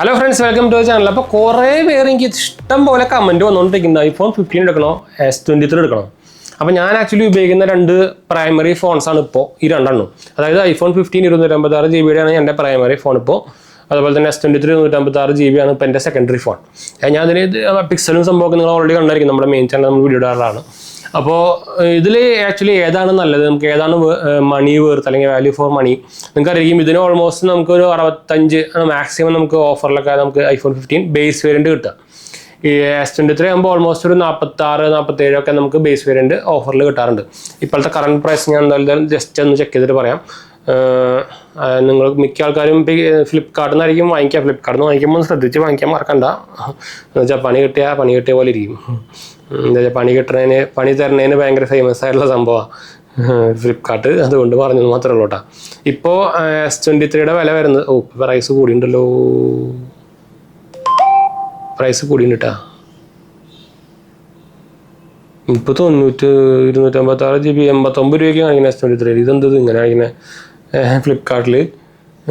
Hello friends, welcome to channel. അപ്പോൾ കുറേ പേര് എനിക്ക് ഇഷ്ടം പോലെ കമൻറ്റ് വന്നുകൊണ്ടിരിക്കുന്നത് iPhone 15 എടുക്കണോ S23 എടുക്കണോ. അപ്പോൾ ഞാൻ ആക്ച്വലി ഉപയോഗിക്കുന്ന രണ്ട് പ്രൈമറി ഫോൺസാണ് ഇപ്പോൾ ഈ രണ്ടെണ്ണം. അതായത് iPhone 15 256 GB ആണ് എൻ്റെ പ്രൈമറി ഫോൺ ഇപ്പോൾ. അതുപോലെ തന്നെ S23 156 GB ആണ് ഇപ്പോൾ എൻ്റെ സെക്കൻഡറി ഫോൺ. ഞാൻ അതിന് പിക്സലും സംഭവമൊക്കെ നിങ്ങൾ ഓൾറെഡി കണ്ടായിരിക്കും, നമ്മുടെ മെയിൻ ചാനൽ നമ്മൾ വീഡിയോ ഇടാറാണ്. അപ്പോൾ ഇതിൽ ആക്ച്വലി ഏതാണ് നല്ലത്, നമുക്ക് ഏതാണ് മണി വേർത്ത് അല്ലെങ്കിൽ വാല്യൂ ഫോർ മണി നിങ്ങൾക്ക് അറിയിക്കും. ഇതിന് ഓൾമോസ്റ്റ് നമുക്കൊരു 65 മാക്സിമം നമുക്ക് ഓഫറിലൊക്കെ നമുക്ക് iPhone 15 ബേസ് വേരിയൻറ്റ് കിട്ടുക. ഈ S23 ആകുമ്പോൾ ഓൾമോസ്റ്റ് ഒരു 46-47 ഒക്കെ നമുക്ക് ബേസ് വേരിയൻറ്റ് ഓഫറിൽ കിട്ടാറുണ്ട്. ഇപ്പോഴത്തെ കറണ്ട് പ്രൈസ് ഞാൻ എന്തായാലും ജസ്റ്റ് ഒന്ന് ചെക്ക് ചെയ്തിട്ട് പറയാം. നിങ്ങൾ മിക്ക ആൾക്കാരും ഫ്ലിപ്കാർട്ടിൽ നിന്നായിരിക്കും വാങ്ങിക്കുക. ഫ്ലിപ്കാർട്ടിൽ നിന്ന് വാങ്ങിക്കുമ്പോൾ ശ്രദ്ധിച്ച് വാങ്ങിക്കാൻ മറക്കണ്ട. എന്ന് വെച്ചാൽ പണി കിട്ടിയ പോലെ ഇരിക്കും. എന്താ വെച്ചാൽ പണി തരുന്നതിന് ഭയങ്കര ഫേമസ് ആയിട്ടുള്ള സംഭവമാണ് ഫ്ലിപ്കാർട്ട്. അതുകൊണ്ട് പറഞ്ഞത് മാത്രമേ ഉള്ളൂ കേട്ടോ. ഇപ്പോൾ S23 വില വരുന്നത് പ്രൈസ് കൂടിയുണ്ടല്ലോ, പ്രൈസ് കൂടിയുണ്ട് കേട്ടോ. ഇപ്പോൾ 256 GB 89 രൂപയ്ക്ക് കാണിക്കുന്നത് S23. ഇതെന്തത് ഇങ്ങനെ കാണിക്കുന്നത് ഫ്ലിപ്കാർട്ടിൽ?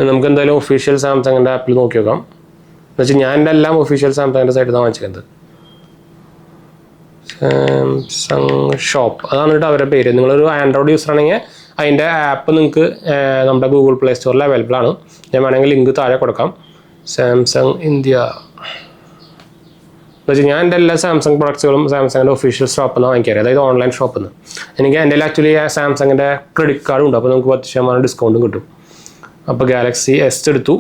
നമുക്ക് എന്തായാലും ഒഫീഷ്യൽ സാംസങ്ങിൻ്റെ ആപ്പിൽ നോക്കി നോക്കാം. എന്ന് വെച്ചാൽ ഞാൻ എൻ്റെ എല്ലാം ഒഫീഷ്യൽ സാംസങ്ങിൻ്റെ സൈറ്റിൽ നിന്നാണ് വാങ്ങിച്ചിരിക്കുന്നത്. സാംസങ് ഷോപ്പ് അതാണ് കേട്ടോ അവരുടെ പേര്. നിങ്ങളൊരു ആൻഡ്രോയിഡ് യൂസർ ആണെങ്കിൽ അതിൻ്റെ ആപ്പ് നിങ്ങൾക്ക് നമ്മുടെ ഗൂഗിൾ പ്ലേ സ്റ്റോറിൽ അവൈലബിൾ ആണ്. ഞാൻ വേണമെങ്കിൽ ലിങ്ക് താഴെ കൊടുക്കാം. സാംസങ് ഇന്ത്യ എന്ന് വെച്ചാൽ ഞാൻ എൻ്റെ എല്ലാ സാംസങ് പ്രൊഡക്ട്സുകളും സാംസങ്ങിൻ്റെ ഒഫീഷ്യൽ ഷോപ്പിൽ നിന്ന് വാങ്ങിക്കാറ്, അതായത് ഓൺലൈൻ ഷോപ്പിൽ നിന്ന്. എനിക്ക് എൻ്റെ ആക്ച്വലി സാംസങ്ങിൻ്റെ ക്രെഡിറ്റ് കാർഡും ഉണ്ട്, അപ്പോൾ നമുക്ക് 10% ഡിസ്കൗണ്ടും കിട്ടും. അപ്പോൾ ഗാലക്സി S എടുത്തു.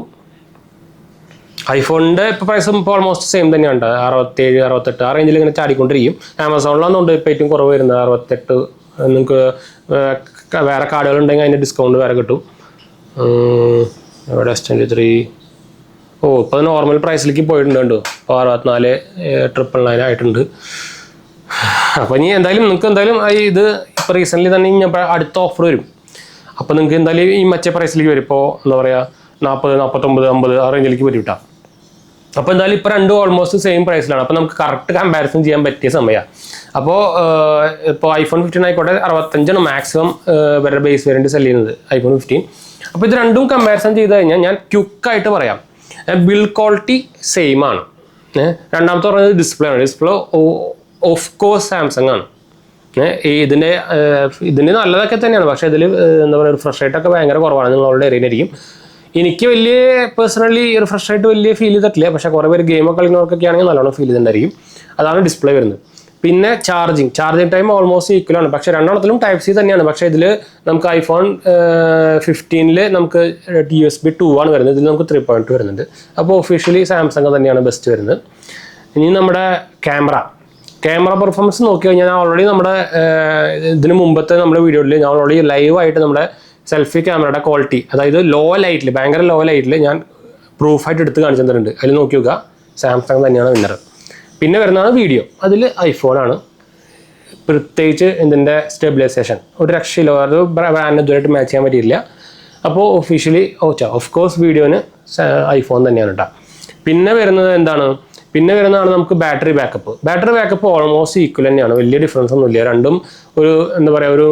ഐഫോണിൻ്റെ ഇപ്പോൾ പ്രൈസും ഇപ്പോൾ ഓൾമോസ്റ്റ് സെയിം തന്നെയാണ്, 67-68 ആ റേഞ്ചിൽ ഇങ്ങനെ ചാടിക്കൊണ്ടിരിക്കും. ആമസോണിലാണെന്നുണ്ട് ഇപ്പോൾ ഏറ്റവും കുറവ് വരുന്നത് 68. നിങ്ങൾക്ക് വേറെ കാർഡുകളുണ്ടെങ്കിൽ അതിൻ്റെ ഡിസ്കൗണ്ട് വേറെ കിട്ടും. ഇവിടെ S23 ഇപ്പോൾ അത് നോർമൽ പ്രൈസിലേക്ക് പോയിട്ടുണ്ട്. ഇപ്പോൾ 64,999 ആയിട്ടുണ്ട്. അപ്പോൾ ഇനി നിങ്ങൾക്ക് എന്തായാലും ഇത് ഇപ്പോൾ റീസെൻ്റ്ലി തന്നെ ഇനി അടുത്ത ഓഫർ വരും. അപ്പോൾ നിങ്ങൾക്ക് എന്തായാലും ഈ മറ്റേ പ്രൈസിലേക്ക് വരും. ഇപ്പോൾ എന്താ പറയുക 40, 49, 50 ആ റേഞ്ചിലേക്ക് വരും കേട്ടോ. അപ്പോൾ എന്തായാലും ഇപ്പോൾ രണ്ടും ഓൾമോസ്റ്റ് സെയിം പ്രൈസിലാണ്. അപ്പോൾ നമുക്ക് കറക്റ്റ് കമ്പാരിസൺ ചെയ്യാൻ പറ്റിയ സമയമാണ്. അപ്പോൾ ഇപ്പോൾ iPhone 15 ആയിക്കോട്ടെ 65 മാക്സിമം വരെ ബേസ് വേരിയൻറ്റ് സെല് ചെയ്യുന്നത് iPhone 15. അപ്പോൾ ഇത് രണ്ടും കമ്പാരിസൺ ചെയ്ത് കഴിഞ്ഞാൽ ഞാൻ ക്വിക്കായിട്ട് പറയാം, ബിൽഡ് ക്വാളിറ്റി സെയിം ആണ്. രണ്ടാമത്തെ പറയുന്നത് ഡിസ്പ്ലേ ആണ്. ഡിസ്പ്ലേ ഓഫ് കോഴ്സ് സാംസങ് ആണ്. ഇതിന് നല്ലതൊക്കെ തന്നെയാണ്, പക്ഷേ ഇതിൽ എന്താ പറയുക റിഫ്രഷ് റേറ്റൊക്കെ ഭയങ്കര കുറവാണ്. നിങ്ങളുടെ അറിയാനായിരിക്കും. എനിക്ക് വലിയ പേഴ്സണലി റിഫ്രഷ് റേറ്റ് വലിയ ഫീൽ ചെയ്തിട്ടില്ല, പക്ഷേ കുറേ പേര് ഗെയിമൊക്കെ കളിക്കുന്നവർക്കൊക്കെ ആണെങ്കിൽ നല്ലോണം ഫീൽ ചെയ്തിട്ടുണ്ടായിരിക്കും. അതാണ് ഡിസ്പ്ലേ വരുന്നത്. പിന്നെ ചാർജിങ് ടൈം ഓൾമോസ്റ്റ് ഈക്വലാണ്, പക്ഷേ രണ്ടെണ്ണത്തിലും Type-C തന്നെയാണ്. പക്ഷേ ഇതിൽ നമുക്ക് iPhone 15 നമുക്ക് USB 2 ആണ് വരുന്നത്, ഇതിൽ നമുക്ക് 3.2 വരുന്നുണ്ട്. അപ്പോൾ ഒഫീഷ്യലി സാംസങ് തന്നെയാണ് ബെസ്റ്റ് വരുന്നത്. ഇനി നമ്മുടെ ക്യാമറ പെർഫോമൻസ് നോക്കി കഴിഞ്ഞാൽ ഓൾറെഡി നമ്മുടെ ഇതിന് മുമ്പത്തെ നമ്മുടെ വീഡിയോയിൽ ഞാൻ ഓൾറെഡി ലൈവായിട്ട് നമ്മുടെ സെൽഫി ക്യാമറയുടെ ക്വാളിറ്റി, അതായത് ഭയങ്കര ലോ ലൈറ്റിൽ ഞാൻ പ്രൂഫായിട്ട് എടുത്ത് കാണിച്ചു തന്നിട്ടുണ്ട്. അതിൽ നോക്കി നോക്കുക, സാംസങ് തന്നെയാണ് വിന്നർ. പിന്നെ വരുന്നതാണ് വീഡിയോ, അതിൽ ഐഫോണാണ്. പ്രത്യേകിച്ച് ഇതിൻ്റെ സ്റ്റെബിലൈസേഷൻ ഒരു രക്ഷയില്ല, അത് ബ്രാൻഡ് ഇതുവരെയായിട്ട് മാച്ച് ചെയ്യാൻ പറ്റിയില്ല. അപ്പോൾ ഒഫീഷ്യലി ഓഫ് കോഴ്സ് വീഡിയോന് ഐഫോൺ തന്നെയാണ് കേട്ടോ. പിന്നെ വരുന്നതാണ് നമുക്ക് ബാറ്ററി ബാക്കപ്പ് ഓൾമോസ്റ്റ് ഈക്വൽ തന്നെയാണ്, വലിയ ഡിഫറൻസ് ഒന്നുമില്ല. രണ്ടും ഒരു എന്താ പറയുക ഒരു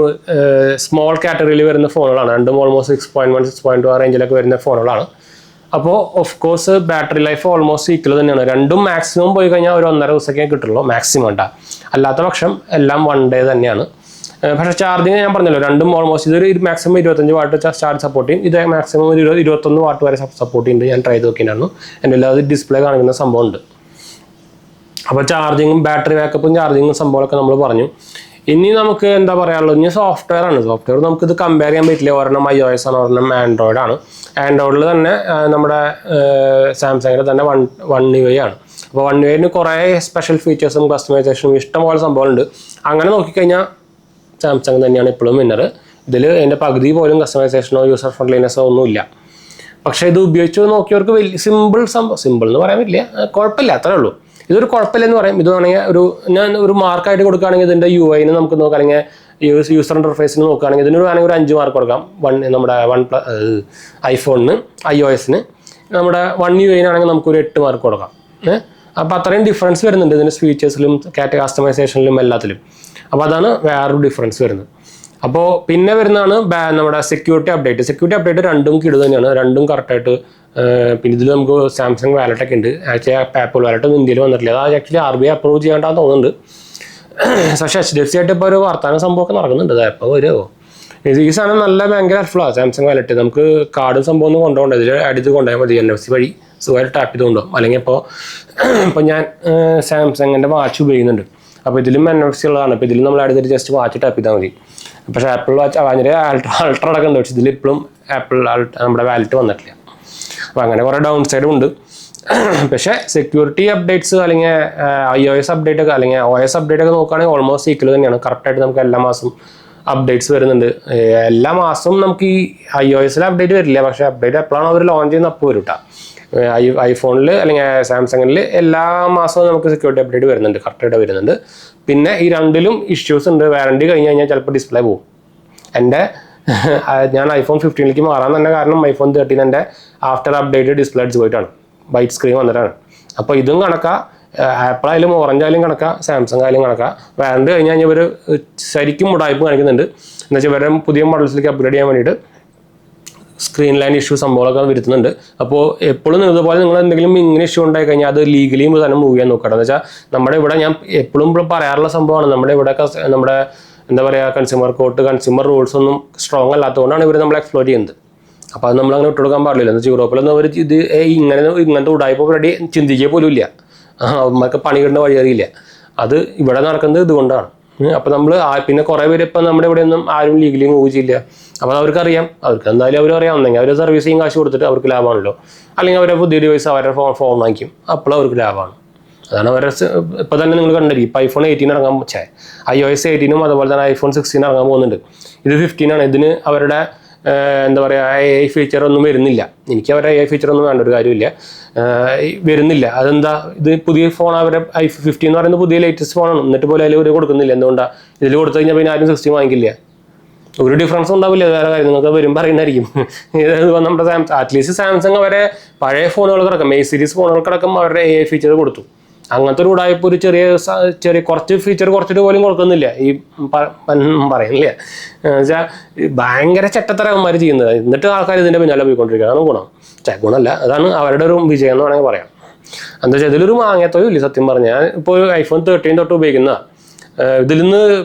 സ്മോൾ കാറ്റഗറിയിൽ വരുന്ന ഫോണുകളാണ്. രണ്ടും ഓൾമോസ്റ്റ് 6.1, 6.2 ആ റേഞ്ചിലൊക്കെ വരുന്ന ഫോണുകളാണ്. അപ്പോൾ of course battery life almost equal തന്നെയാണ്. രണ്ടും മാക്സിമം പോയി കഴിഞ്ഞാൽ ഒരു 1.5 ദിവസമൊക്കെ കിട്ടുള്ളൂ മാക്സിമം ഉണ്ടാ. അല്ലാത്ത പക്ഷം എല്ലാം 1 ഡേ തന്നെയാണ്. പക്ഷേ ചാർജിങ് ഞാൻ പറഞ്ഞല്ലോ, രണ്ടും ഓൾമോസ്റ്റ് ഇതൊരു മാക്സിമം 25 വാട്ട് ചാർജ് സപ്പോർട്ട് ചെയ്യും. ഇത് മാക്സിമം 21 വാട്ട് വരെ സപ്പോർട്ട് ചെയ്യുന്നുണ്ട്. ഞാൻ ട്രൈ ചെയ്ത് നോക്കിയിട്ടുണ്ടായിരുന്നു. എൻ്റെ എല്ലാവരും ഡിസ്പ്ലേ കാണിക്കുന്ന സംഭവമുണ്ട്. അപ്പോൾ ചാർജിങ്ങും ബാറ്ററി ബാക്കപ്പും ചാർജിങ്ങും സംഭവമൊക്കെ നമ്മൾ പറഞ്ഞു. ഇനി നമുക്ക് എന്താ പറയാനുള്ളത്, ഇനി സോഫ്റ്റ്വെയർ നമുക്കിത് കമ്പയർ ചെയ്യാൻ പറ്റില്ല. ഒരെണ്ണം iOS ആണ്, ഒരെണ്ണം ആൻഡ്രോയിഡ് ആണ്. ആൻഡ്രോയിഡിൽ തന്നെ നമ്മുടെ സാംസങ്ങിൻ്റെ തന്നെ One UI ആണ്. അപ്പോൾ One UI കുറേ സ്പെഷ്യൽ ഫീച്ചേഴ്സും കസ്റ്റമൈസേഷനും ഇഷ്ടംപോലെ സംഭവമുണ്ട്. അങ്ങനെ നോക്കിക്കഴിഞ്ഞാൽ സാംസങ് തന്നെയാണ് ഇപ്പോഴും വിന്നർ. ഇതിൽ എൻ്റെ പകുതി പോലും കസ്റ്റമൈസേഷനോ യൂസർ ഫ്രണ്ട്ലിനെസ്സോ ഒന്നുമില്ല. പക്ഷേ ഇത് ഉപയോഗിച്ച് നോക്കിയവർക്ക് വലിയ സിമ്പിൾ എന്ന് പറയാൻ പറ്റില്ല, കുഴപ്പമില്ല, അത്രേ ഉള്ളൂ. ഇതൊരു കുഴപ്പമില്ലെന്ന് പറയും. ഇത് വേണമെങ്കിൽ ഞാൻ ഒരു മാർക്കായിട്ട് കൊടുക്കുകയാണെങ്കിൽ ഇതിൻ്റെ UI-ന് നമുക്ക് നോക്കുകയാണെങ്കിൽ യൂസർ ഇൻ്റർഫേസിന് നോക്കുകയാണെങ്കിൽ ഇതിന് വേണമെങ്കിൽ ഒരു 5 മാർക്ക് കൊടുക്കാം. നമ്മുടെ ഐഫോണിന് iOS-ന്. നമ്മുടെ One UI-നാണെങ്കിൽ നമുക്കൊരു 8 മാർക്ക് കൊടുക്കാം. അപ്പോൾ അത്രയും ഡിഫറൻസ് വരുന്നുണ്ട് ഇതിൻ്റെ ഫീച്ചേഴ്സിലും കസ്റ്റമൈസേഷനിലും എല്ലാത്തിലും. അപ്പോൾ അതാണ് വേറൊരു ഡിഫറൻസ് വരുന്നത്. അപ്പോൾ പിന്നെ വരുന്നതാണ് നമ്മുടെ സെക്യൂരിറ്റി അപ്ഡേറ്റ് രണ്ടും കിടു തന്നെയാണ്. രണ്ടും കറക്റ്റായിട്ട് പിന്നെ ഇതിൽ നമുക്ക് സാംസങ് വാലറ്റൊക്കെ ഉണ്ട്. ആക്ച്വലി ആപ്പിൾ വാലറ്റ് ഒന്നും ഇന്ത്യയിൽ വന്നിട്ടില്ല. അത് ആക്ച്വലി RBI അപ്രൂവ് ചെയ്യാണ്ടാന്ന് തോന്നുന്നുണ്ട്. പക്ഷേ HDFC ആയിട്ട് ഇപ്പോൾ ഒരു വർത്തമാന സംഭവമൊക്കെ നടക്കുന്നുണ്ട്. അത് എപ്പോൾ വരുമോ? ഈ സാധനം നല്ല ഭയങ്കര ഹെൽപ്ഫുള്ളാണ് സാംസങ് വാലറ്റ്. നമുക്ക് കാർഡും സംഭവം ഒന്നും കൊണ്ടുപോകണ്ട, ഇതിൽ അടിച്ച് കൊണ്ടുപോയാൽ മതി. NFC വഴി സുഖമായിട്ട് ടാപ്പ് ചെയ്ത് കൊണ്ടുപോകും. അല്ലെങ്കിൽ ഇപ്പോൾ ഞാൻ സാംസങ്ങിൻ്റെ വാച്ച് ഉപയോഗിക്കുന്നുണ്ട്. അപ്പോൾ ഇതിലും NFC ഉള്ളതാണ്. അപ്പോൾ ഇതിലും നമ്മൾ അടുത്തിട്ട് ജസ്റ്റ് വാച്ച് ടാപ്പ് ചെയ്താൽ മതി. പക്ഷേ ആപ്പിൾ വാച്ച് അതിൻ്റെ അൾട്ര അടക്കം പക്ഷേ ഇതിൽ ഇപ്പോഴും ആപ്പിൾ നമ്മുടെ വാലറ്റ് വന്നിട്ടില്ല. അപ്പോൾ അങ്ങനെ കുറേ ഡൗൺ സൈഡും ഉണ്ട്. പക്ഷേ സെക്യൂരിറ്റി അപ്ഡേറ്റ്സ് അല്ലെങ്കിൽ iOS അപ്ഡേറ്റ് ഒക്കെ അല്ലെങ്കിൽ OS അപ്ഡേറ്റ് ഒക്കെ നോക്കുകയാണെങ്കിൽ ഓൾമോസ്റ്റ് ഈക്വൽ തന്നെയാണ്. കറക്റ്റായിട്ട് നമുക്ക് എല്ലാ മാസവും അപ്ഡേറ്റ്സ് വരുന്നുണ്ട്. എല്ലാ മാസവും നമുക്ക് ഈ iOSൽ അപ്ഡേറ്റ് വരില്ല. പക്ഷേ അപ്ഡേറ്റ് എപ്പോഴാണ് അവർ ലോഞ്ച് ചെയ്യുന്ന അപ്പോൾ വരും കേട്ടോ. ഐഫോണിൽ അല്ലെങ്കിൽ സാംസങ്ങിൽ എല്ലാ മാസവും നമുക്ക് സെക്യൂരിറ്റി അപ്ഡേറ്റ് വരുന്നുണ്ട്, കറക്റ്റായിട്ട് വരുന്നുണ്ട്. പിന്നെ ഈ രണ്ടിലും ഇഷ്യൂസ് ഉണ്ട്. വാറണ്ടി കഴിഞ്ഞ് കഴിഞ്ഞാൽ ചിലപ്പോൾ ഡിസ്പ്ലേ പോകും. ഞാൻ iPhone 15ലേക്ക് മാറാൻ തന്നെ കാരണം iPhone 13 എൻ്റെ ആഫ്റ്റർ അപ്ഡേറ്റ് ഡിസ്പ്ലേ അടിച്ച് പോയിട്ടാണ്, വൈറ്റ് സ്ക്രീൻ വന്നിട്ടാണ്. അപ്പോൾ ഇതും കണക്കാം, ആപ്പിൾ ആയാലും ഓറഞ്ച് ആയാലും കണക്കാം, സാംസങ് ആയാലും കണക്കാം. വാറണ്ടി കഴിഞ്ഞ് കഴിഞ്ഞാൽ ഇവർ ശരിക്കും ഉടായ്പ കാണിക്കുന്നുണ്ട്. എന്ന് വെച്ചാൽ ഇവരുടെ പുതിയ മോഡൽസിലേക്ക് അപ്ഗ്രേഡ് ചെയ്യാൻ വേണ്ടിയിട്ട് സ്ക്രീൻ ലൈൻ ഇഷ്യൂ സംഭവങ്ങളൊക്കെ വരുത്തുന്നുണ്ട്. അപ്പോൾ എപ്പോഴും ഇതുപോലെ നിങ്ങൾ എന്തെങ്കിലും ഇങ്ങനെ ഇഷ്യൂ ഉണ്ടായി കഴിഞ്ഞാൽ അത് ലീഗലിയും തന്നെ മൂവ് ചെയ്യാൻ നോക്കണം. എന്ന് വെച്ചാൽ നമ്മുടെ ഇവിടെ ഞാൻ എപ്പോഴും പറയാറുള്ള സംഭവമാണ്, നമ്മുടെ ഇവിടെയൊക്കെ നമ്മുടെ എന്താ പറയുക കൺസ്യൂമർ കോർട്ട്, കൺസ്യൂമർ റൂൾസ് ഒന്നും സ്ട്രോങ് അല്ലാത്തതുകൊണ്ടാണ് ഇവർ നമ്മൾ എക്സ്പ്ലോർ ചെയ്യുന്നത്. അപ്പോൾ അത് നമ്മളങ്ങനെ വിട്ടുകൊടുക്കാൻ പാടില്ല. എന്ന് വെച്ചാൽ യൂറോപ്പിലൊന്നും അവർ ഇത് ഇങ്ങനത്തെ ഉടായ്പ റെഡി ചിന്തിക്കുക പോലും ഇല്ല. അവർക്ക് പണി കിട്ടുന്ന വഴി അറിയില്ല. അത് ഇവിടെ നടക്കുന്നത് ഇതുകൊണ്ടാണ്. അപ്പോൾ നമ്മൾ പിന്നെ കുറേ പേര് ഇപ്പം നമ്മുടെ ഇവിടെ ഒന്നും ആരും ലീഗലി മൂവ് ചെയ്യില്ല. അപ്പോൾ അവർക്കറിയാം, അവർക്ക് എന്തായാലും അവരറിയാം. ഒന്നെങ്കിൽ അവർ സർവീസിങ് കാശ് കൊടുത്തിട്ട് അവർക്ക് ലാഭമാണല്ലോ, അല്ലെങ്കിൽ അവരെ പുതിയ ഡിവൈസ് അവരുടെ ഫോൺ വാങ്ങിക്കും, അപ്പോൾ അവർക്ക് ലാഭമാണ്. അതാണ് അവരുടെ ഇപ്പോൾ തന്നെ നിങ്ങൾ കണ്ടിരിക്കും. ഇപ്പോൾ iPhone 18 ഇറങ്ങാൻ iOS 18 അതുപോലെ തന്നെ iPhone 16 ഇറങ്ങാൻ പോകുന്നുണ്ട്. ഇത് 15 ആണ്. ഇതിന് അവരുടെ എന്താ പറയുക AI ഫീച്ചർ ഒന്നും വരുന്നില്ല. എനിക്ക് അവരുടെ AI ഫീച്ചർ ഒന്നും വേണ്ട, ഒരു കാര്യമില്ല, വരുന്നില്ല. അതെന്താ, ഇത് പുതിയ ഫോൺ, അവരുടെ iPhone 15 എന്ന് പറയുന്നത് പുതിയ ലേറ്റസ്റ്റ് ഫോണാണ്. എന്നിട്ട് പോലും അതിൽ ഒരു കൊടുക്കുന്നില്ല. എന്തുകൊണ്ടാണ്? ഇതിൽ കൊടുത്തു കഴിഞ്ഞാൽ പിന്നെ ആരും 16 വാങ്ങിക്കില്ല. ഒരു ഡിഫറൻസ് ഉണ്ടാവില്ല. വേറെ കാര്യം നിങ്ങൾക്ക് വരുമ്പോൾ അറിയുന്നതായിരിക്കും. നമ്മുടെ അറ്റ്ലീസ്റ്റ് സാംസങ് അവരെ പഴയ ഫോണുകൾക്കടക്കം A സീരീസ് ഫോണുകൾക്കടക്കം അവരുടെ AI ഫീച്ചർ കൊടുത്തു. അങ്ങനത്തെ ഒരു ഉടായ്പ ഒരു ചെറിയ കുറച്ച് ഫീച്ചർ കുറച്ചിട്ട് പോലും കൊടുക്കുന്നില്ല. ഈ പറയുന്നില്ല എന്നുവെച്ചാൽ ഭയങ്കര ചെറ്റത്തരവന്മാർ ചെയ്യുന്നത്. എന്നിട്ട് ആൾക്കാർ ഇതിൻ്റെ പിന്നാലെ പോയിക്കൊണ്ടിരിക്കുക. അതാണ് ഗുണം. ഗുണമല്ല, അതാണ് അവരുടെ ഒരു വിജയം എന്ന് വേണമെങ്കിൽ പറയാം. എന്താ വെച്ചാൽ ഇതിലൊരു മാങ്ങത്തോലും ഇല്ല സത്യം പറഞ്ഞാൽ. ഞാൻ ഇപ്പോൾ iPhone 13 തൊട്ട് ഉപയോഗിക്കുന്ന ഇതിൽ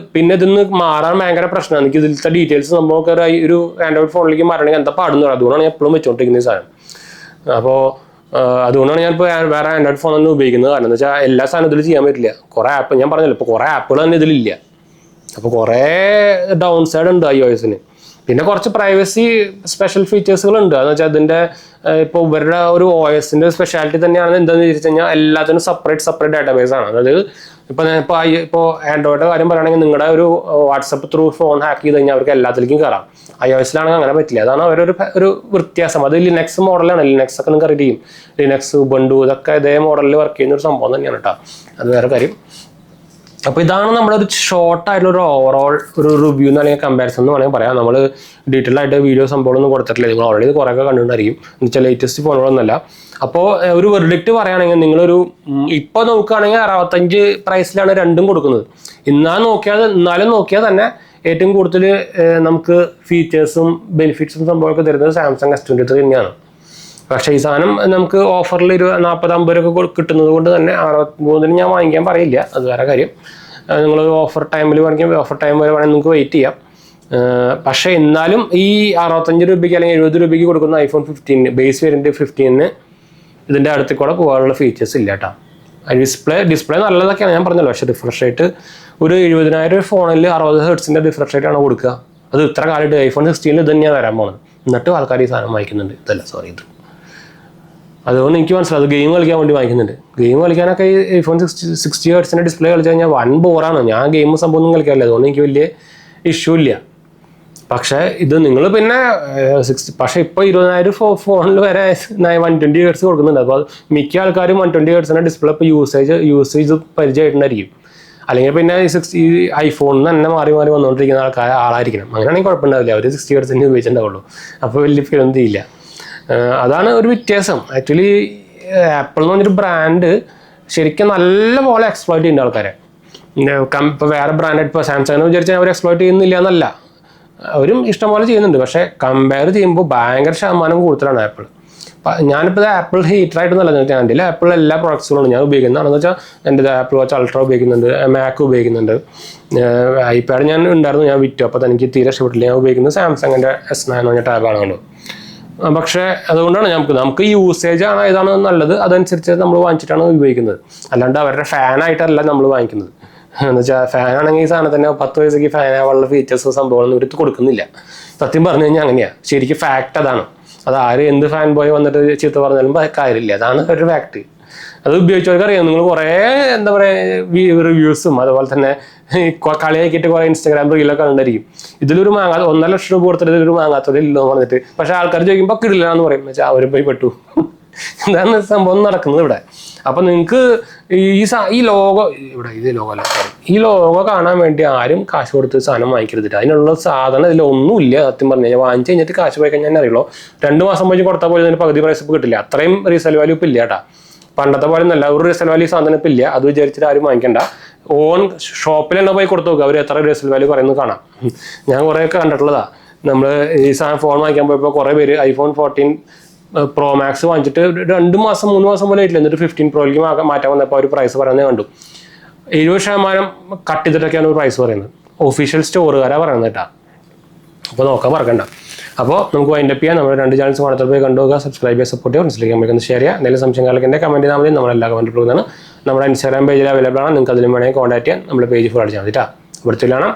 നിന്ന് മാറാൻ ഭയങ്കര പ്രശ്നമാണ്. എനിക്ക് ഇതിലത്തെ ഡീറ്റെയിൽസ് സംഭവമൊക്കെ ഒരു ആൻഡ്രോയിഡ് ഫോണിലേക്ക് മാറണമെങ്കിൽ എന്താ പാടുന്നു പറയും. അതുകൊണ്ടാണ് ഞാൻ എപ്പോഴും വെച്ചുകൊണ്ടിരിക്കുന്ന ഈ സാധനം. അപ്പോൾ അതുകൊണ്ടാണ് ഞാനിപ്പോൾ വേറെ ആൻഡ്രോയിഡ് ഫോണൊന്നും ഉപയോഗിക്കുന്നത്. കാരണം എന്ന് വെച്ചാൽ എല്ലാ സാധനം ഇതിൽ ചെയ്യാൻ പറ്റില്ല. കുറേ ആപ്പ് ഞാൻ പറഞ്ഞല്ലോ, ഇപ്പോൾ കുറേ ആപ്പുകൾ തന്നെ ഇതിലില്ല. അപ്പോൾ കുറേ ഡൗൺ സൈഡ് ഉണ്ട് iOSന്. പിന്നെ കുറച്ച് പ്രൈവസി സ്പെഷ്യൽ ഫീച്ചേഴ്സുകളുണ്ട്. അതെന്ന് വെച്ചാൽ അതിൻ്റെ ഇപ്പോൾ ഇവരുടെ ഒരു OSൻ്റെ സ്പെഷ്യാലിറ്റി തന്നെയാണ് എന്താണെന്ന് ചോദിച്ചു കഴിഞ്ഞാൽ എല്ലാത്തിനും സെപ്പറേറ്റ് ഡാറ്റാബേസ് ആണ്. അതായത് ഇപ്പോൾ ആൻഡ്രോയിഡ് കാര്യം പറയുകയാണെങ്കിൽ നിങ്ങളുടെ ഒരു വാട്സപ്പ് ത്രൂ ഫോൺ ഹാക്ക് ചെയ്ത് കഴിഞ്ഞാൽ അവർക്ക് എല്ലാത്തിലേക്കും കയറാം. iOSലാണെങ്കിൽ അങ്ങനെ പറ്റില്ല. അതാണ് ഒരു വ്യത്യാസം. അത് ലിനക്സ് മോഡലാണ്. ലിനക്സ് ഒക്കെ നിങ്ങൾക്ക് അറിയാം. ലിനക്സ്, ഉബുണ്ടു ഇതൊക്കെ ഇതേ മോഡലിൽ വർക്ക് ചെയ്യുന്ന ഒരു സംഭവം തന്നെയാണ് കേട്ടോ. അത് വേറെ കാര്യം. അപ്പോൾ ഇതാണ് നമ്മുടെ ഒരു ഷോർട്ടായിട്ടുള്ള ഒരു ഓവറോൾ ഒരു റിവ്യൂ എന്ന് അല്ലെങ്കിൽ കമ്പാരിസൺ എന്ന് വേണമെങ്കിൽ പറയാം. നമ്മൾ ഡീറ്റെയിൽ ആയിട്ട് വീഡിയോ സംഭവമൊന്നും കൊടുത്തിട്ടില്ല. നിങ്ങൾ ഓൾറെഡി കുറേയൊക്കെ കണ്ടിട്ടുണ്ടായിരിക്കും. എന്ന് വെച്ചാൽ ലേറ്റസ്റ്റ് ഫോണുകളൊന്നുമല്ല. അപ്പോൾ ഒരു വെർഡിക്റ്റ് പറയുകയാണെങ്കിൽ നിങ്ങളൊരു ഇപ്പോൾ നോക്കുകയാണെങ്കിൽ 65 പ്രൈസിലാണ് രണ്ടും കൊടുക്കുന്നത്. എന്നാലും നോക്കിയാൽ തന്നെ ഏറ്റവും കൂടുതൽ നമുക്ക് ഫീച്ചേഴ്സും ബെനിഫിറ്റ്സും സംഭവമൊക്കെ തരുന്നത് സാംസങ് S23 തന്നെയാണ്. പക്ഷേ ഈ സാധനം നമുക്ക് ഓഫറിൽ 40-50 രൂപ കിട്ടുന്നത് കൊണ്ട് തന്നെ 63 ഞാൻ വാങ്ങിക്കാൻ പറയില്ല. അത് വേറെ കാര്യം. നിങ്ങൾ ഓഫർ ടൈമിൽ വേണമെങ്കിൽ ഓഫർ ടൈം വരെ വേണമെങ്കിൽ നിങ്ങൾക്ക് വെയിറ്റ് ചെയ്യാം. പക്ഷേ എന്നാലും ഈ 65 രൂപയ്ക്ക് അല്ലെങ്കിൽ 70 രൂപയ്ക്ക് കൊടുക്കുന്ന iPhone 15 ബേസ് വേരിയൻറ്റ് 15 ഇതിൻ്റെ അടുത്ത് കൂടെ പോകാനുള്ള ഫീച്ചേഴ്സ് ഇല്ല കേട്ടോ. ഡിസ്പ്ലേ നല്ലതൊക്കെയാണ് ഞാൻ പറഞ്ഞല്ലോ. പക്ഷേ റിഫ്രഷ് റേറ്റ് ഒരു 70,000 ഫോണിൽ 60 ഹെർട്സിൻ്റെ റിഫ്രഷ് റേറ്റ് ആണ് കൊടുക്കുക. അത് ഇത്ര കാലമായിട്ട് iPhone 16 ഇത് തന്നെയാണ് വരാൻ പോകുന്നത്. എന്നിട്ടും ആൾക്കാർ ഈ സാധനം വാങ്ങിക്കുന്നുണ്ട്. ഇത് അതുകൊണ്ട് എനിക്ക് മനസ്സിലാവും, അത് ഗെയിം കളിക്കാൻ വേണ്ടി വാങ്ങിക്കുന്നുണ്ട്. ഗെയിം കളിക്കാനൊക്കെ ഈ iPhone 60 ഹെർട്സിൻ്റെ ഡിസ്പ്ലേ കളിച്ചു കഴിഞ്ഞാൽ വൻ ബോറാണ്. ഞാൻ ഗെയിം സംഭവം ഒന്നും കളിക്കാറില്ല, അതുകൊണ്ട് എനിക്ക് വലിയ ഇഷ്യൂ ഇല്ല. പക്ഷേ ഇത് നിങ്ങൾ പിന്നെ പക്ഷേ ഇപ്പോൾ 20,000 ഫോണിൽ വരെ 120 ഹെർട്സ് കൊടുക്കുന്നുണ്ട്. അപ്പോൾ മിക്ക ആൾക്കാരും 120 ഹെർട്സിൻ്റെ ഡിസ്പ്ലേ ഇപ്പോൾ യൂസേജ് പരിചയമായിട്ടുണ്ടായിരിക്കും. അല്ലെങ്കിൽ പിന്നെ ഈ ഐഫോണിൽ തന്നെ മാറി വന്നുകൊണ്ടിരിക്കുന്ന ആളായിരിക്കണം. അങ്ങനെയാണെങ്കിൽ കുഴപ്പമുണ്ടാവില്ല. അവർ 60 ഹെർട്സിന് ഉപയോഗിച്ചിട്ടുണ്ടാവുള്ളൂ. അപ്പോൾ വലിയ ഫീലൊന്നും ചെയ്യില്ല. അതാണ് ഒരു വ്യത്യാസം. ആക്ച്വലി ആപ്പിൾ എന്ന് പറഞ്ഞൊരു ബ്രാൻഡ് ശരിക്കും നല്ല പോലെ എക്സ്പ്ലോയിറ്റ് ചെയ്യുന്ന ആൾക്കാരെ. ഇപ്പോൾ വേറെ ബ്രാൻഡ് ഇപ്പോൾ സാംസങ്ങിനെ വിചാരിച്ചാൽ അവർ എക്സ്പ്ലോയിറ്റ് ചെയ്യുന്നില്ല എന്നല്ല, അവരും ഇഷ്ടംപോലെ ചെയ്യുന്നുണ്ട്. പക്ഷേ കമ്പയർ ചെയ്യുമ്പോൾ ഭയങ്കര ശതമാനം കൂടുതലാണ് ആപ്പിൾ. ഞാനിപ്പോൾ ആപ്പിൾ ഹീറ്ററായിട്ടൊന്നല്ല ഞാൻ എൻ്റെ ആപ്പിൾ എല്ലാ പ്രൊഡക്ട്സുകളും ഞാൻ ഉപയോഗിക്കുന്നതാണെന്ന് വെച്ചാൽ എൻ്റെ ആപ്പിൾ വാച്ച് അൾട്ര ഉപയോഗിക്കുന്നുണ്ട്, മാക്ക് ഉപയോഗിക്കുന്നുണ്ട്, ഐപാഡ് ഞാൻ ഉണ്ടായിരുന്നു, ഞാൻ വിറ്റു. അപ്പോൾ എനിക്ക് തീരെ ഇഷ്ടപ്പെട്ടില്ല. ഞാൻ ഉപയോഗിക്കുന്നത് സാംസങ്ങിൻ്റെ S9 എന്ന് പറഞ്ഞ ടാബാണ് കണ്ടു. പക്ഷേ അതുകൊണ്ടാണ് നമുക്ക് യൂസേജ് ആണ് ഏതാണ് നല്ലത് അതനുസരിച്ച് നമ്മൾ വാങ്ങിച്ചിട്ടാണ് ഉപയോഗിക്കുന്നത്. അല്ലാണ്ട് അവരുടെ ഫാനായിട്ടല്ല നമ്മൾ വാങ്ങിക്കുന്നത്. എന്ന് വെച്ചാൽ ഫാനാണെങ്കിൽ ഈ സാധനം തന്നെ 10 പൈസയ്ക്ക് ഫാനാവാനുള്ള ഫീച്ചേഴ്സ് സംഭവങ്ങളൊന്നും ഇവർക്ക് കൊടുക്കുന്നില്ല. സത്യം പറഞ്ഞു കഴിഞ്ഞാൽ അങ്ങനെയാണ്. ശരിക്കും ഫാക്ട് അതാണ്. അത് ആര് എന്ത് ഫാൻ ബോയ് വന്നിട്ട് ചീത്ത പറഞ്ഞാലും കാര്യമില്ല. അതാണ് ഒരു ഫാക്ട്. അത് ഉപയോഗിച്ചവർക്ക് അറിയാം. നിങ്ങൾ കുറേ എന്താ പറയുക റിവ്യൂസും അതുപോലെ തന്നെ കളിയാക്കിയിട്ട് കുറേ ഇൻസ്റ്റാഗ്രാം റീലൊക്കെ കണ്ടായിരിക്കും. ഇതിലൊരു 1.5 ലക്ഷം രൂപ കൊടുത്തിട്ട് ഇതിലൊരു മാങ്ങാത്തതില്ലോ പറഞ്ഞിട്ട്. പക്ഷെ ആൾക്കാർ ചോദിക്കുമ്പോൾ കിടില്ല എന്ന് പറയും. വെച്ചാൽ അവരും പോയി പെട്ടു. എന്താണ് സംഭവം നടക്കുന്നത് ഇവിടെ. അപ്പൊ നിങ്ങൾക്ക് ഈ ലോഗോ ഇവിടെ ഈ ലോഗോ കാണാൻ വേണ്ടി ആരും കാശ് കൊടുത്ത് സാധനം വാങ്ങിക്കരുതില്ല. അതിനുള്ള സാധനം ഇതിലൊന്നുമില്ല. സത്യം പറഞ്ഞു കഴിഞ്ഞാൽ വാങ്ങിച്ചു കഴിഞ്ഞിട്ട് കാശ് പോയി കഴിഞ്ഞാൽ അറിയുള്ളൂ. 2 മാസം പോയി കൊടുത്താൽ പോലും അതിന് പകുതി പ്രൈസ് കിട്ടില്ല. അത്രയും റീസെയിൽ വാല്യൂ ഇപ്പം ഇല്ല കേട്ടാ. പണ്ടത്തെ പോലെ ഒന്നല്ല, ഒരു റീസെയിൽ വാല്യൂ സാധനം ഇപ്പം ഇല്ല. അത് വിചാരിച്ചിട്ട് ആരും വാങ്ങിക്കണ്ട. ഓൺ ഷോപ്പിൽ തന്നെ പോയി കൊടുത്തു നോക്കുക, അവർ എത്ര റീസെയിൽ വാല്യൂ പറയുന്നത് കാണാം. ഞാൻ കുറേയൊക്കെ കണ്ടിട്ടുള്ളതാ. നമ്മൾ ഈ സാധനം ഫോൺ വാങ്ങിക്കാൻ പോയപ്പോൾ കുറേ പേര് iPhone 14 Pro Max വാങ്ങിച്ചിട്ട് 2 മാസം 3 മാസം പോലെ ആയിട്ടില്ല. എന്നിട്ട് 15 Proയിലേക്ക് മാറ്റാൻ വന്നപ്പോൾ ഒരു പ്രൈസ് പറയുന്നത് കണ്ടു. 70% കട്ട് ചെയ്തിട്ടൊക്കെയാണ് ഒരു പ്രൈസ് പറയുന്നത്. ഒഫീഷ്യൽ സ്റ്റോറുകാരാണ് പറയുന്നത് കേട്ടാ. അപ്പോൾ നോക്കാൻ മറക്കണ്ട. അപ്പോൾ നമുക്ക് വൈൻഡപ്പ് ചെയ്യാം. നമ്മുടെ 2 ചാനൽസ് മാത്രം പോയി കണ്ടുപോകുക, സബ്സ്ക്രൈബ് ചെയ്യുക, സപ്പോർട്ട് ചെയ്യുക, മനസ്സിലേക്ക് നമ്മൾക്ക് ഷെയർ ചെയ്യുക. എന്തെങ്കിലും സംശയങ്ങളൊക്കെ എൻ്റെ കമൻറ്റ് ചെയ്താൽ മതി. നമ്മളെല്ലാ കമൻറ്റ് കൊടുക്കുന്നതാണ്. നമ്മുടെ ഇൻസ്റ്റാഗ്രാം പേജിൽ അവൈലബിൾ ആണ്. നിങ്ങൾക്ക് അതിലും വേണമെങ്കിൽ കോൺടാക്ട് ചെയ്യാൻ. നമ്മുടെ പേജ് ഫോളോ അടിച്ചാൽ മതി കേട്ടോ. ഇവിടുത്തെ കാണാം.